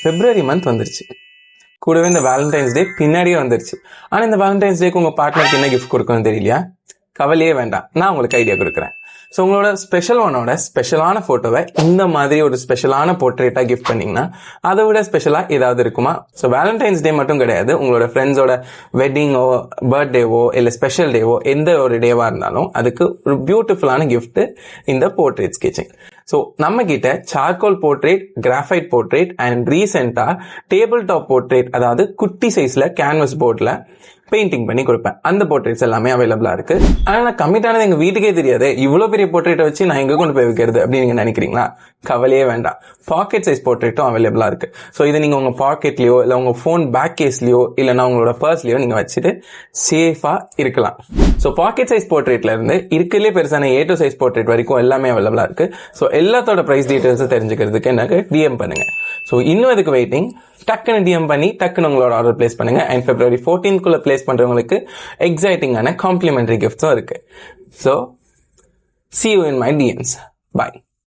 பிப்ரவரி month வந்துருச்சு. கூடவே இந்த வேலண்டைன்ஸ் டே பின்னாடியே வந்துருச்சு. ஆனா இந்த வேலண்டைன்ஸ் டேக்கு உங்க பார்ட்னருக்கு என்ன கிஃப்ட் கொடுக்கணும்னு தெரியலையா? கவலையே வேண்டாம், நான் உங்களுக்கு ஐடியா கொடுக்குறேன். ஸோ உங்களோட ஸ்பெஷல் ஒனோட ஸ்பெஷலான ஃபோட்டோவை இந்த மாதிரி ஒரு ஸ்பெஷலான போர்ட்ரேட்டாக கிஃப்ட் பண்ணிங்கன்னா அதை விட ஸ்பெஷலாக ஏதாவது இருக்குமா? ஸோ வேலண்டைன்ஸ் டே மட்டும் கிடையாது, உங்களோட ஃப்ரெண்ட்ஸோட வெட்டிங்கோ, பர்த்டேவோ இல்லை ஸ்பெஷல் டேவோ எந்த ஒரு டேவாக இருந்தாலும் அதுக்கு ஒரு பியூட்டிஃபுல்லான கிஃப்ட் இந்த போர்ட்ரேட் ஸ்கெட்சிங். ஸோ நம்ம கிட்ட charcoal portrait, graphite portrait and ரீசெண்டாக டேபிள் டாப் போர்ட்ரேட், அதாவது குட்டி சைஸில் கேன்வஸ் போர்டில் பெயிண்டிங் பண்ணி கொடுப்பேன். அந்த போர்ட்ரேட்ஸ் எல்லாமே அவைலபிளா இருக்கு. ஆனா நான் கமிட் ஆனது எங்க வீட்டுக்கே தெரியாது. இவ்வளவு பெரிய போர்ட்ரேட்டை வச்சு நான் எங்க கொண்டு போய் வைக்கிறது அப்படின்னு நீங்க நினைக்கிறீங்களா? கவலையே வேண்டாம், பாக்கெட் சைஸ் போர்ட்ரேட்டும் அவைலபிளா இருக்கு. ஸோ இதை நீங்க உங்க பாக்கெட்லயோ இல்ல உங்க போன் பேக் கேஸ்லயோ இல்லைன்னா உங்களோட பர்ஸ்லயோ நீங்க வச்சுட்டு சேஃபா இருக்கலாம். ஸோ பாக்கெட் சைஸ் போர்ட்ரேட்ல இருந்து இருக்கிறதுலே பெருசான A2 சைஸ் போர்ட்ரேட் வரைக்கும் எல்லாமே அவைலபிளா இருக்கு. ஸோ எல்லாத்தோட பிரைஸ் டீடைல்ஸ் தெரிஞ்சுக்கிறதுக்கு எனக்கு டிஎம் பண்ணுங்க. ஸோ இன்னும் அதுக்கு வெயிட்டிங், டக்குன்னு டிஎம் பண்ணி டக்குன்னு உங்களோட ஆர்டர் பிளேஸ் பண்ணுங்க. அண்ட் February 14th பிளேஸ் பண்றவங்களுக்கு எக்ஸைட்டிங்கான காம்ப்ளிமெண்டரி கிஃப்ட்ஸும் இருக்கு. So see you in my DMs. Bye.